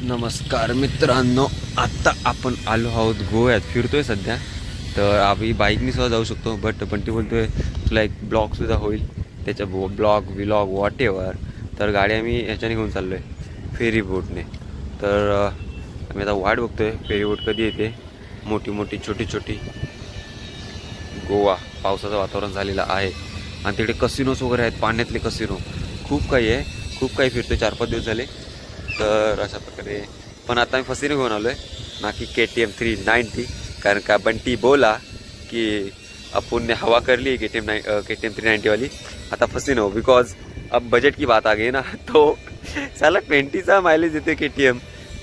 नमस्कार मित्रांनो, आता आपण आलो आहोत गोव्यात. फिरतोय सध्या. तर आम्ही बाईकनी सुद्धा जाऊ शकतो, बट बंटी बोलतोय तुला एक ब्लॉगसुद्धा होईल त्याच्या ब्लॉग विलॉग वॉट एव्हर. तर गाडी आम्ही ह्याच्याने घेऊन चाललो आहे, फेरी बोटने. तर आम्ही आता वाट बघतोय फेरी बोट कधी येते. मोठी मोठी छोटी छोटी गोवा, पावसाचं वातावरण झालेलं आहे आणि तिकडे कसिनोज वगैरे आहेत, पाण्यातले कसिनो खूप काही आहे. खूप काही फिरतोय, 4-5 दिवस झाले. तर अशा प्रकारे पण आता मी फसिनो घेऊन आलो आहे, ना की KTM 390. कारण का बंटी बोला की अपन ने हवा कर ली KTM 390 वाली. आता फसिनो बिकॉज अब बजट की बात आ गई ना. तो साला 20चा मायलेज देते KTM,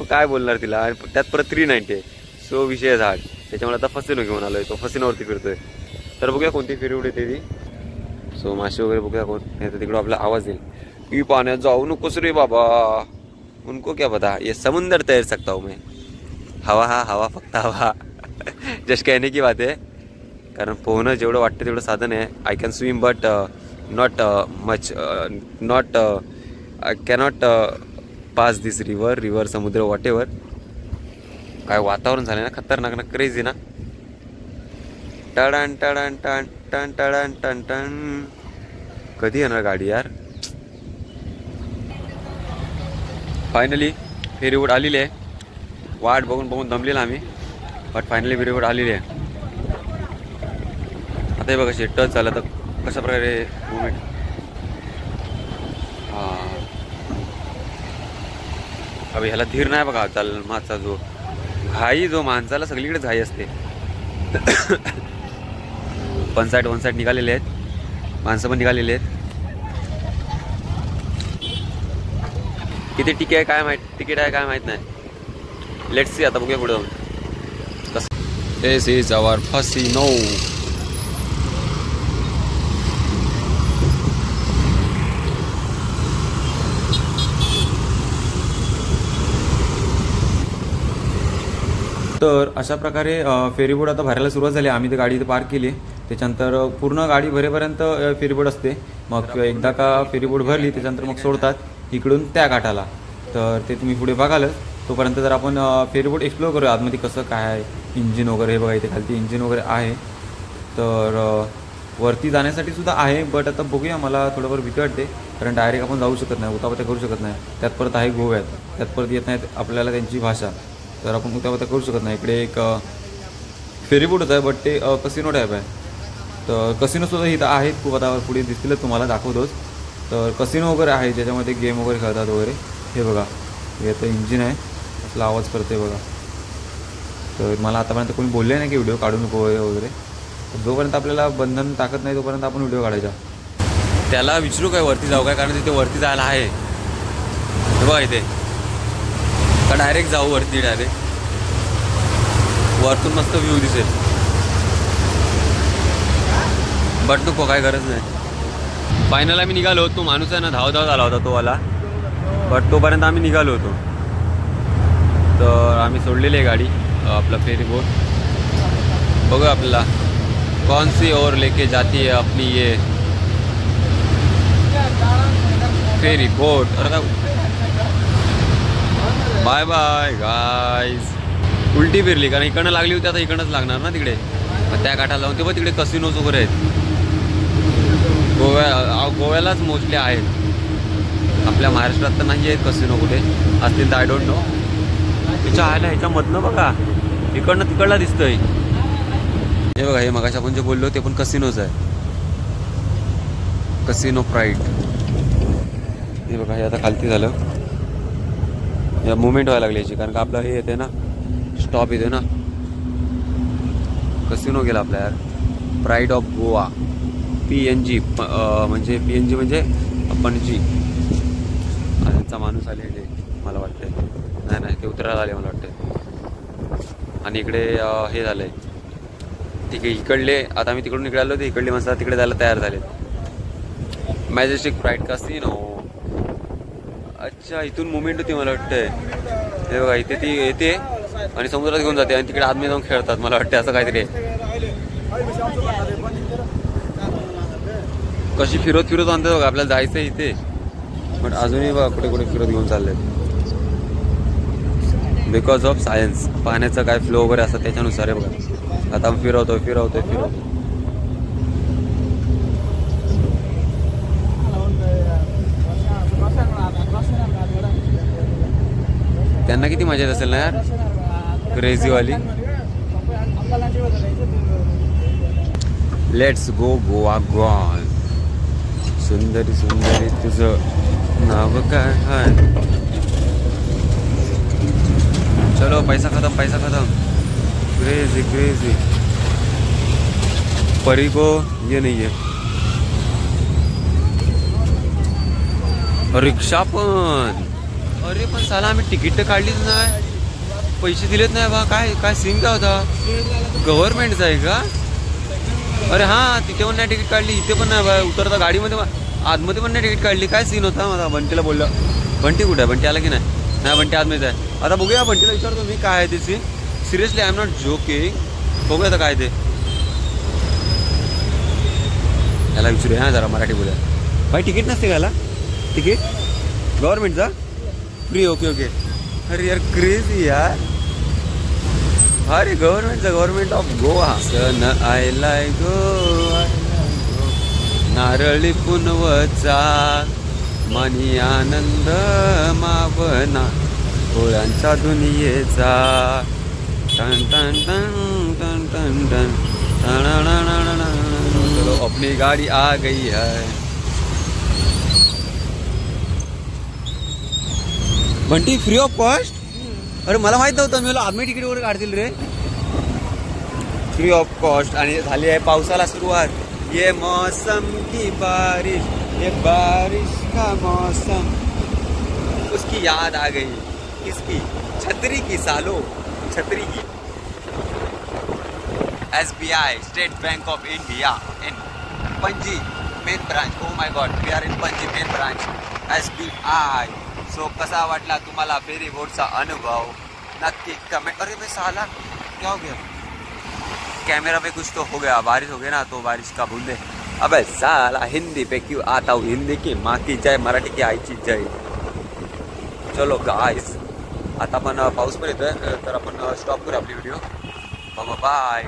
काय बोलणार तिला. आणि त्यात परत 390 आहे. सो विषय झाड. त्याच्यामुळे आता फसिनो घेऊन आलो आहे, तो फसिनोवरती फिरतोय. तर बघूया कोणती फेरी उड येते ती. सो मासे वगैरे बघूया कोण नाही तर तिकडं आपला आवाज येईल की पाण्यात जाऊ नकोस रे बाबा. उनको क्या पता, ये समुंदर तैर सकता हूँ मैं. हवा हा हवा, फक्त हवा. जस्ट कहने की बात आहे. कारण पोहणं जेवढं वाटतं तेवढं साधन आहे. I can swim but not much, not I cannot pass this river समुद्र वॉट एव्हर. काय वातावरण झालं ना, खतरनाक ना, क्रेझी ना. टडान टडान टन टन टडान टन टन. कधी येणार गाडी यार. फायनली फेरीबोट आलेली आहे. वाट बघून बघून दमलेला आम्ही, बट फायनली फेरीबोट आलेली आहे. आता हे बघा कशी टच झालं तर कशा प्रकारे मुवमेंट. हां, अभि ह्याला धीर नाही बघा. चाल माझा जो घाई, जो माणसाला सगळीकडे घाई असते. वन साईड निघालेले आहेत, माणसं पण निघालेली आहेत. किती तिकीट आहे काय माहित नाही. लेट्स सी, आता बघूया पुढे जाऊन कसं. दिस इज आवर फसिनो. तर अशा प्रकारे फेरीबोट आता भरायला सुरुवात झाली. आम्ही तर गाडी इथे पार्क केली. त्याच्यानंतर पूर्ण गाडी भरेपर्यंत फेरीबोट असते. मग एकदा का फेरीबोट भरली त्याच्यानंतर मग सोडतात इकडून त्या काठाला. तर ते तुम्ही पुढे बघालच. तोपर्यंत जर आपण फेरीबोट एक्सप्लोर करूया आतमध्ये कसं काय आहे, इंजिन वगैरे. हे बघा इथे खालती इंजिन वगैरे आहे. तर वरती जाण्यासाठी सुद्धा आहे, बट आता बघूया. मला थोडंफार भीती वाटते, कारण डायरेक्ट आपण जाऊ शकत नाही, उतावत्या करू शकत नाही. त्यात परत आहे गोव्यात, त्यात परत येत नाहीत आपल्याला त्यांची भाषा. तर आपण उतावत्या करू शकत नाही. इकडे एक फेरीबोटच आहे, बट ते कसिनो टाईप आहे. तर कसिनोसुद्धा इथं आहेत खूप. आता पुढे दिसतीलच तुम्हाला, दाखवतोच. तर कसिनो वगैरे आहे ज्याच्यामध्ये गेम वगैरे खेळतात वगैरे. हे बघा, हे आता इंजिन आहे, असला आवाज करते बघा. तर मला आतापर्यंत कोणी बोलले नाही की व्हिडिओ काढू नको वगैरे. जोपर्यंत आपल्याला बंधन टाकत नाही तोपर्यंत आपण व्हिडिओ काढायचा. त्याला विचारू काय वरती जाऊ काय, कारण तिथे वरती जायला आहे. हे बघा इथे का डायरेक्ट जाऊ वरती. डायरेक्ट वरतून मस्त व्ह्यू दिसेल, बट नको, काय गरज नाही. फायनल आम्ही निघालो. तो माणूस आहे ना, धाव आला होता तो वाला, बट तोपर्यंत आम्ही निघालो होतो. तर आम्ही सोडलेली आहे गाडी, आपला फेरी बोट. बघूया आपल्याला कौन सी और लेके जाती है अपनी ये फेरी बोट. अरे का, बाय बाय गाईज. उलटी फिरली, कारण इकडनं लागली होती, आता इकडनंच लागणार ना तिकडे. त्या काठाला जाऊन ते पण तिकडे कसिनोज वगैरे आहेत. गोव्यालाच मोस्टली आहेत. आपल्या महाराष्ट्रात तर नाही आहेत कसिनो, कुठे असतील तर आय डोंट नो. तिच्या आयला ह्याच्यामधनं बघा, इकडनं तिकडला दिसतंय. हे बघा, हे मगाशी आपण जे बोललो ते पण कसिनोज आहे. Casino pride. हे बघा, हे आता खालती झालं. या मुवमेंट व्हायला लागली याची, कारण का आपलं हे येते ना, स्टॉप येते ना. कसिनो गेला आपला यार. Pride of Goa, PNG. म्हणजे PNG म्हणजे पणजी. त्यांचा माणूस आले ते मला वाटतंय. नाही ते उतरायला आले मला वाटतं. आणि इकडे हे झालं आहे. ठीक आहे, इकडले आता आम्ही तिकडून इकडे आलो होते. इकडले माणसं तिकडे जायला तयार झाले. Majestic pride casino. अच्छा, इथून मुवमेंट होती मला वाटतंय. हे बघा, इथे ती येते आणि समुद्रात घेऊन जाते आणि तिकडे आदमी जाऊन खेळतात मला वाटतं, असं काहीतरी. कशी फिरत आणते बघा. आपल्याला जायचं आहे इथे, पण अजूनही बघा कुठे कुठे फिरत घेऊन चाललेत. Because of science. पाण्याचा काय फ्लो वगैरे असतं त्याच्यानुसार आहे बघा. आता आम्ही फिरवतोय. त्यांना किती मजा येत असेल ना यार, क्रेझीवाली. Let's go Goa gone. सुंदरी सुंदरी तुझं नाव काय हाय. चलो पैसा खत्म. क्रेजी. परी को ये नहीं है. रिक्षा पण. अरे पण साला आम्ही तिकीट तर काढलीच नाही, पैसे दिलेत नाही बा. काय सीन काय होता. गव्हर्नमेंटचा आहे का. अरे हां, तिथे पण नाही तिकीट काढली, इथे पण नाही बा. उतरता गाडीमध्ये आतमध्ये पण नाही तिकीट काढली. काय सीन होता. मला बंटीला बोललं, बंटी कुठे आहे. बंटी आला की नाही. बंटी आतमध्ये आहे. आता बघूया, बंटीला विचारतो मी काय आहे त्याची. Seriously I am not joking. बघूया आता काय ते. याला विचारूया हां जरा, मराठी बोलूया. भाई तिकीट नसते घाला. तिकीट गव्हर्नमेंटचा फ्री. ओके. अरे यार क्रेझी यार. अरे गव्हर्नमेंट ऑफ गोवा. सन आयलाय गोवा. नारळी पुनवचा मनी आनंद मावना फुलांच्या दुनियेचा. टन टन टन टन टन टन. चलो अपनी गाड़ी आ गई है. Bunty free of cost. अरे मला माहित नव्हतं. मी आदमी तिकीट वगैरे काढतील रे. Free of cost. आणि झाली आहे पावसाला सुरुवात. ये मौसम की बारिश, ये बारिश का मौसम. उसकी याद आ गई. किसकी. छतरी की. सालो छतरी की. SBI State Bank of India in Panaji main branch. Oh my God, we are in Panaji main branch SBI. So कसा वाटला तुम्हाला फेरी बोटचा अनुभव नक्की कमेंट. अरे भाई साला क्या हो गया. कैमरा में कुछ तो हो गया. बारिश हो गई ना, तो बारिश का भूल दे. अबे साला हिंदी पे क्यों आता हूँ. हिंदी की माँ की जय, मराठी की आईची जय. चलो गाइस, आता आपण पाऊस पण येतोय तर आपण स्टॉप करू आपली व्हिडिओ. बाय.